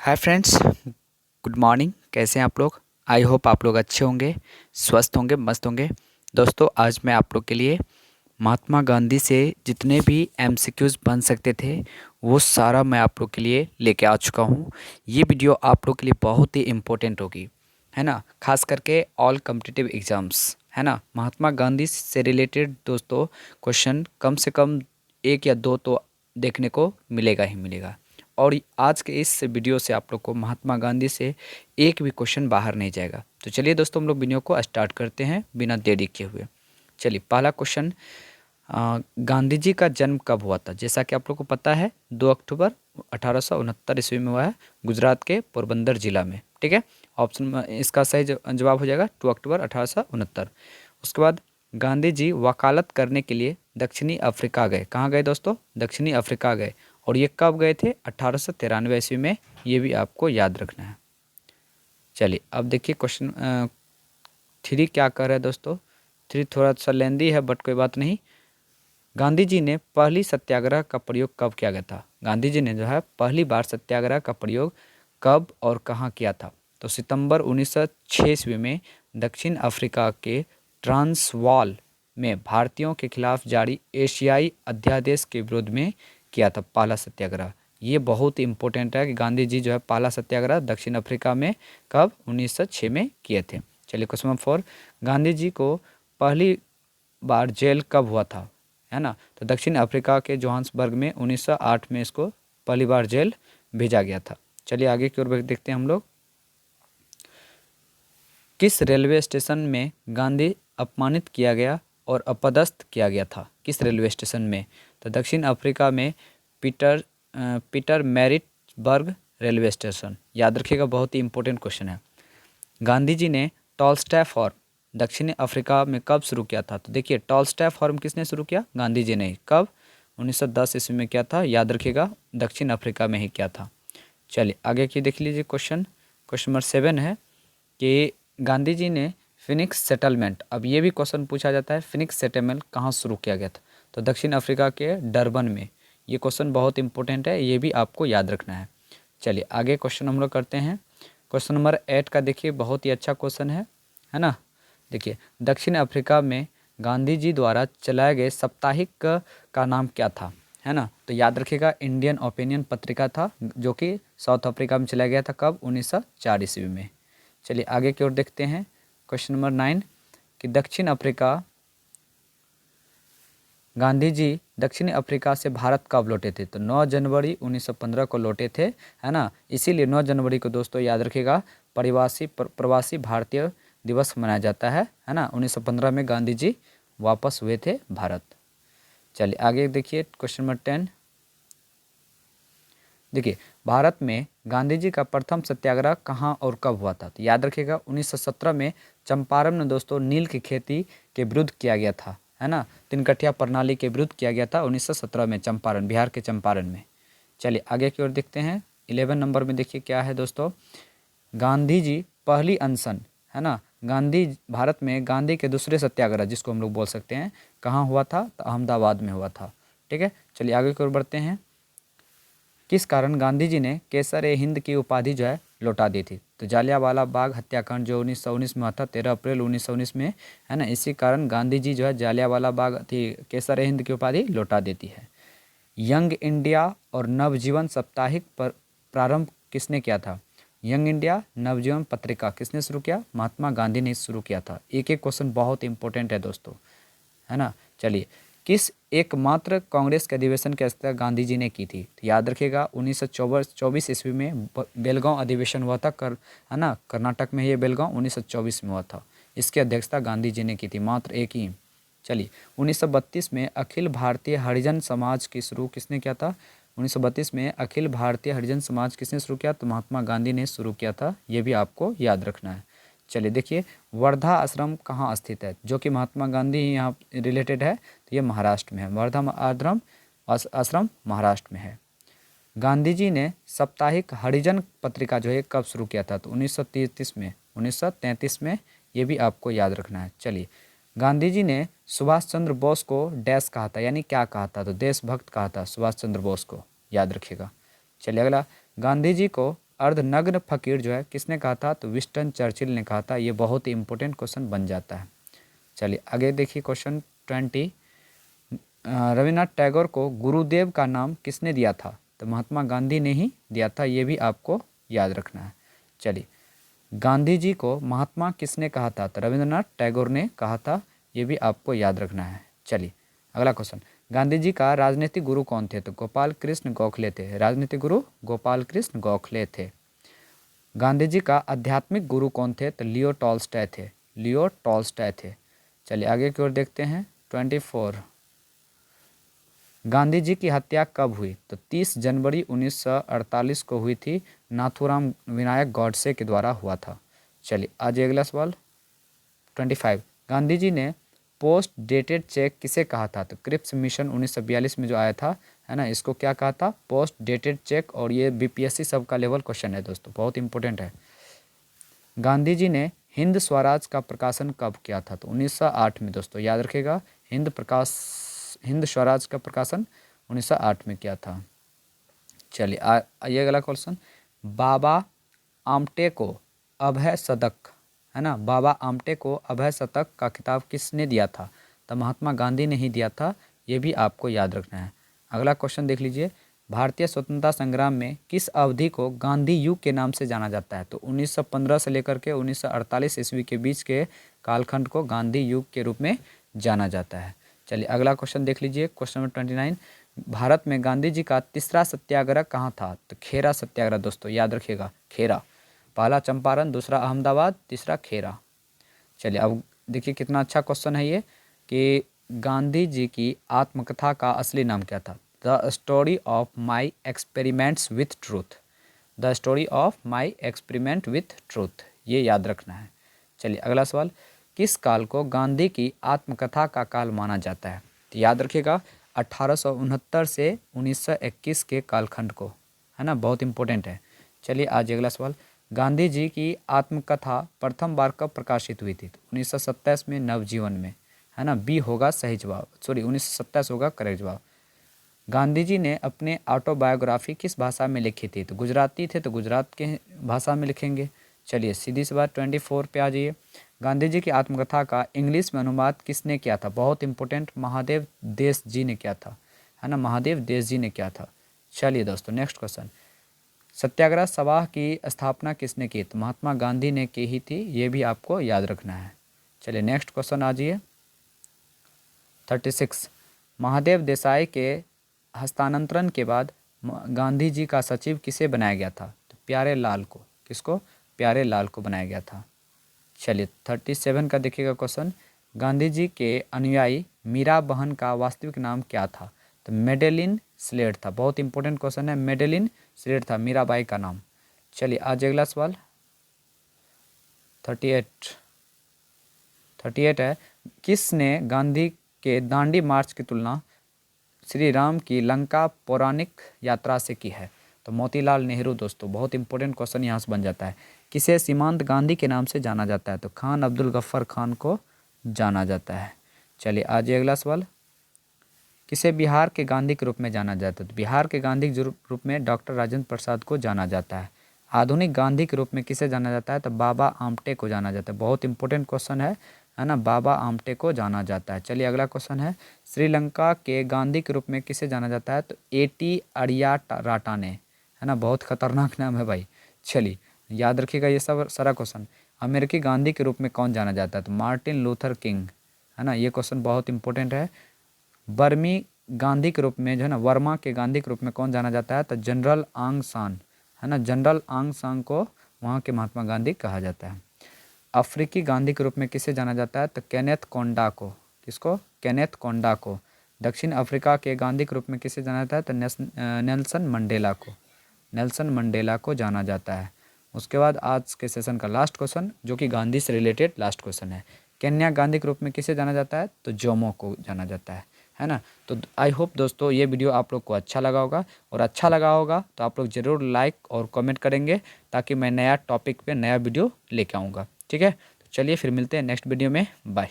Hi friends, good morning. कैसे हैं आप लोग? आई होप आप लोग अच्छे होंगे, स्वस्थ होंगे, मस्त होंगे। दोस्तों, आज मैं आप लोग के लिए महात्मा गांधी से जितने भी एमसीक्यूज़ बन सकते थे वो सारा मैं आप लोग के लिए लेके आ चुका हूँ। ये वीडियो आप लोग के लिए बहुत ही इम्पोर्टेंट होगी, है ना। खास करके ऑल कॉम्पिटिटिव एग्ज़ाम्स, है ना। महात्मा गांधी से रिलेटेड दोस्तों क्वेश्चन कम से कम एक या दो तो देखने को मिलेगा ही मिलेगा। और आज के इस वीडियो से आप लोग को महात्मा गांधी से एक भी क्वेश्चन बाहर नहीं जाएगा। तो चलिए दोस्तों, हम लोग वीडियो को स्टार्ट करते हैं बिना देरी किए हुए। चलिए, पहला क्वेश्चन, गांधी जी का जन्म कब हुआ था? जैसा कि आप लोग को पता है, 2 अक्टूबर 1869 ईस्वी में हुआ है, गुजरात के पोरबंदर जिला में। ठीक है, ऑप्शन में इसका सही जवाब हो जाएगा 2 अक्टूबर 1869। उसके बाद गांधी जी वकालत करने के लिए दक्षिणी अफ्रीका गए। कहाँ गए दोस्तों? दक्षिणी अफ्रीका गए। और ये कब गए थे? 1893 ईस्वी में। ये भी आपको याद रखना है। चलिए, अब देखिए क्वेश्चन 3 क्या कर रहा है दोस्तों। 3 थोड़ा सा लेंदी है बट कोई बात नहीं। गांधी जी ने पहली सत्याग्रह का प्रयोग कब किया गया था? गांधी जी ने जो है पहली बार सत्याग्रह का प्रयोग कब और कहाँ किया था? तो सितंबर 1906 ईस्वी में दक्षिण अफ्रीका के ट्रांसवाल में भारतीयों के खिलाफ जारी एशियाई अध्यादेश के विरोध में किया था पहला सत्याग्रह। ये बहुत ही इंपॉर्टेंट है कि गांधी जी जो है पहला सत्याग्रह दक्षिण अफ्रीका में कब? 1906 में किए थे। चलिए, क्वेश्चन नंबर 4, गांधी जी को पहली बार जेल कब हुआ था? है ना, तो दक्षिण अफ्रीका के जोहान्सबर्ग में 1908 में इसको पहली बार जेल भेजा गया था। चलिए आगे की ओर देखते हैं हम लोग। किस रेलवे स्टेशन में गांधी अपमानित किया गया और अपदस्थ किया गया था? किस रेलवे स्टेशन में? तो दक्षिण अफ्रीका में पीटर मैरिट्सबर्ग रेलवे स्टेशन। याद रखिएगा, बहुत ही इंपॉर्टेंट क्वेश्चन है। गांधी जी ने टॉलस्टॉय फॉर्म दक्षिण अफ्रीका में कब शुरू किया था? तो देखिए, टॉलस्टॉय फॉर्म किसने शुरू किया? गांधी जी ने। कब? 1910 ईस्वी में किया था। याद रखिएगा, दक्षिण अफ्रीका में ही किया था। चलिए आगे की देख लीजिए क्वेश्चन नंबर 7 है कि गांधी जी ने फिनिक्स सेटलमेंट, अब ये भी क्वेश्चन पूछा जाता है, फिनिक्स सेटलमेंट कहाँ शुरू किया गया था? तो दक्षिण अफ्रीका के डरबन में। ये क्वेश्चन बहुत इंपॉर्टेंट है, ये भी आपको याद रखना है। चलिए आगे क्वेश्चन हम लोग करते हैं। क्वेश्चन नंबर 8 का देखिए, बहुत ही अच्छा क्वेश्चन है ना। देखिए, दक्षिण अफ्रीका में गांधी जी द्वारा चलाए गए साप्ताहिक का नाम क्या था? है ना, तो याद रखिएगा, इंडियन ओपिनियन पत्रिका था, जो कि साउथ अफ्रीका में चलाया गया था। कब? 1904 ईस्वी में। चलिए आगे की ओर देखते हैं। क्वेश्चन नंबर 9 कि गांधी जी दक्षिण अफ्रीका से भारत कब लौटे थे? तो 9 जनवरी 1915 को लौटे थे, है ना। इसीलिए 9 जनवरी को दोस्तों याद रखिएगा प्रवासी भारतीय दिवस मनाया जाता है ना। 1915 में गांधी जी वापस हुए थे भारत। चलिए आगे देखिए क्वेश्चन नंबर 10। देखिए, भारत में गांधी जी का प्रथम सत्याग्रह कहाँ और कब हुआ था? तो याद रखिएगा, 1917 में चंपारण में दोस्तों नील की खेती के विरुद्ध किया गया था, है ना। तिनकठिया प्रणाली के विरुद्ध किया गया था 1917 में, चंपारण, बिहार के चंपारण में। चलिए आगे की ओर देखते हैं। 11 नंबर में देखिए क्या है दोस्तों। गांधी जी पहली अनशन, है ना। गांधी भारत में गांधी के दूसरे सत्याग्रह, जिसको हम लोग बोल सकते हैं, कहाँ हुआ था? तो अहमदाबाद में हुआ था। ठीक है, चलिए आगे की ओर बढ़ते हैं। किस कारण गांधी जी ने केसर ए हिंद की उपाधि जो है लौटा दी थी? तो जालियांवाला बाग हत्याकांड जो 1919 में हुआ था, 13 अप्रैल 1919 में, है ना। इसी कारण गांधी जी जो है जालियांवाला बाग थी केसर ए हिंद की उपाधि लौटा देती है। यंग इंडिया और नवजीवन साप्ताहिक पर प्रारंभ किसने किया था? यंग इंडिया नवजीवन पत्रिका किसने शुरू किया? महात्मा गांधी ने शुरू किया था। एक एक क्वेश्चन बहुत इंपॉर्टेंट है दोस्तों, है ना। चलिए, किस एकमात्र कांग्रेस के अधिवेशन की अध्यक्षता गांधी जी ने की थी? तो याद रखिएगा, 1924 ईस्वी में बेलगांव अधिवेशन हुआ था, है ना। कर्नाटक में ये बेलगांव 1924 में हुआ था। इसकी अध्यक्षता गांधी जी ने की थी, मात्र एक ही। चलिए, 1932 में अखिल भारतीय हरिजन समाज की शुरू किसने किया था? 1932 में अखिल भारतीय हरिजन समाज किसने शुरू किया? तो महात्मा गांधी ने शुरू किया था। ये भी आपको याद रखना है। चलिए देखिए, वर्धा आश्रम कहाँ स्थित है? जो कि महात्मा गांधी यहाँ रिलेटेड है, तो ये महाराष्ट्र में है। वर्धा आश्रम महाराष्ट्र में है। गांधी जी ने साप्ताहिक हरिजन पत्रिका जो है कब शुरू किया था? तो 1933 में। ये भी आपको याद रखना है। चलिए, गांधी जी ने सुभाष चंद्र बोस को डैश कहा था, यानी क्या कहा था? तो देशभक्त कहा था सुभाष चंद्र बोस को, याद रखिएगा। चलिए अगला, गांधी जी को अर्धनग्न फकीर जो है किसने कहा था, तो विंस्टन चर्चिल ने कहा था। ये बहुत ही इंपॉर्टेंट क्वेश्चन बन जाता है। चलिए आगे देखिए क्वेश्चन 20। रविन्द्रनाथ टैगोर को गुरुदेव का नाम किसने दिया था, तो महात्मा गांधी ने ही दिया था। ये भी आपको याद रखना है। चलिए गांधी जी को महात्मा किसने कहा था, तो रविन्द्रनाथ टैगोर ने कहा था। ये भी आपको याद रखना है। चलिए अगला क्वेश्चन, गांधी जी का राजनीतिक गुरु कौन थे, तो गोपाल कृष्ण गोखले थे। राजनीतिक गुरु गोपाल कृष्ण गोखले थे। गांधी जी का आध्यात्मिक गुरु कौन थे, तो लियो टॉल्स्टॉय थे। लियो टॉल्स्टॉय थे। चलिए आगे की ओर देखते हैं 24। गांधी जी की हत्या कब हुई, तो 30 जनवरी 1948 को हुई थी। नाथूराम विनायक गॉडसे के द्वारा हुआ था। चलिए आज अगला सवाल 25। गांधी जी ने पोस्ट डेटेड चेक किसे कहा था, तो क्रिप्स मिशन 1942 में जो आया था, है ना, इसको क्या कहा था, पोस्ट डेटेड चेक। और ये बीपीएससी सबका लेवल क्वेश्चन है दोस्तों, बहुत इंपॉर्टेंट है। गांधी जी ने हिंद स्वराज का प्रकाशन कब किया था, तो 1908 में दोस्तों, याद रखिएगा। हिंद स्वराज का प्रकाशन 1908 में किया था। चलिए आइए अगला क्वेश्चन, बाबा आमटे को अभय सदक, है ना, बाबा आमटे को अभय शतक का खिताब किसने दिया था, तो महात्मा गांधी ने ही दिया था। ये भी आपको याद रखना है। अगला क्वेश्चन देख लीजिए, भारतीय स्वतंत्रता संग्राम में किस अवधि को गांधी युग के नाम से जाना जाता है, तो 1915 से लेकर के 1948 ईस्वी के बीच के कालखंड को गांधी युग के रूप में जाना जाता है। चलिए अगला क्वेश्चन देख लीजिए, क्वेश्चन नंबर 29। भारत में गांधी जी का तीसरा सत्याग्रह कहाँ था, तो खेरा सत्याग्रह दोस्तों, याद रखिएगा। खेरा, पहला चंपारण, दूसरा अहमदाबाद, तीसरा खेरा। चलिए अब देखिए कितना अच्छा क्वेश्चन है ये, कि गांधी जी की आत्मकथा का असली नाम क्या था, the story of my experiments with truth. The story of my experiment with truth, ये याद रखना है। चलिए अगला सवाल, किस काल को गांधी की आत्मकथा का काल माना जाता है, तो याद रखिएगा 1869 से 1921 के कालखंड को, है ना, बहुत इंपॉर्टेंट है। चलिए आज अगला सवाल, गांधी जी की आत्मकथा प्रथम बार कब प्रकाशित हुई थी, तो 1927 में नवजीवन में, है ना, बी होगा सही जवाब, सॉरी 1927 होगा करेक्ट जवाब। गांधी जी ने अपने ऑटोबायोग्राफी किस भाषा में लिखी थी, तो गुजराती थे, तो गुजरात के भाषा में लिखेंगे। चलिए सीधी सी बात 24 पे आ जाइए, गांधी जी की आत्मकथा का इंग्लिश में अनुवाद किसने किया था, बहुत इंपॉर्टेंट, महादेव देश जी ने किया था, है ना, महादेव देश जी ने किया था। चलिए दोस्तों नेक्स्ट क्वेश्चन, सत्याग्रह सभा की स्थापना किसने की, तो महात्मा गांधी ने की ही थी। ये भी आपको याद रखना है। चलिए नेक्स्ट क्वेश्चन आ जाइए 36। महादेव देसाई के हस्तांतरण के बाद गांधी जी का सचिव किसे बनाया गया था, तो प्यारे लाल को। किसको, प्यारे लाल को बनाया गया था। चलिए 37 का देखिएगा क्वेश्चन, गांधी जी के अनुयायी मीरा बहन का वास्तविक नाम क्या था, तो मेडेलिन स्लेट था। बहुत इंपॉर्टेंट क्वेश्चन है, मेडेलिन स्लेट था मीराबाई का नाम। चलिए आज अगला सवाल 38 है, किसने गांधी के दांडी मार्च की तुलना श्री राम की लंका पौराणिक यात्रा से की है, तो मोतीलाल नेहरू दोस्तों, बहुत इंपॉर्टेंट क्वेश्चन यहाँ से बन जाता है। किसे सीमांत गांधी के नाम से जाना जाता है, तो खान अब्दुल गफ्फार खान को जाना जाता है। चलिए आज अगला सवाल, किसे बिहार के गांधी के रूप में जाना जाता है, तो बिहार के गांधी के रूप में डॉक्टर राजेंद्र प्रसाद को जाना जाता है। आधुनिक गांधी के रूप में किसे जाना जाता है, तो बाबा आमटे को जाना जाता है। बहुत इंपॉर्टेंट क्वेश्चन है ना, बाबा आमटे को जाना जाता है। चलिए अगला क्वेश्चन है, श्रीलंका के गांधी के रूप में किसे जाना जाता है, तो एटी अड़िया राटाने, है ना, बहुत खतरनाक नाम है भाई। चलिए याद रखिएगा ये सब सारा क्वेश्चन। अमेरिकी गांधी के रूप में कौन जाना जाता है, तो मार्टिन लूथर किंग, है ना, ये क्वेश्चन बहुत इंपॉर्टेंट है। बर्मी गांधी के रूप में जो है ना, वर्मा के गांधी के रूप में कौन जाना जाता है, तो जनरल आंग सान, है ना, जनरल आंग सान को वहाँ के महात्मा गांधी कहा जाता है। अफ्रीकी गांधी के रूप में किसे जाना जाता है, तो केनेथ कोंडा को। किसको, केनेथ कोंडा को। दक्षिण अफ्रीका के गांधी के रूप में किसे जाना जाता है, तो नेल्सन मंडेला को। नेल्सन मंडेला को जाना जाता है। उसके बाद आज के सेशन का लास्ट क्वेश्चन, जो कि गांधी से रिलेटेड लास्ट क्वेश्चन है, केन्या गांधी के रूप में किसे जाना जाता है, तो जोमो को जाना जाता है ना। तो आई होप दोस्तों ये वीडियो आप लोग को अच्छा लगा होगा, और अच्छा लगा होगा तो आप लोग ज़रूर लाइक और कमेंट करेंगे, ताकि मैं नया टॉपिक पे नया वीडियो लेके आऊँगा। ठीक है, तो चलिए फिर मिलते हैं नेक्स्ट वीडियो में, बाय।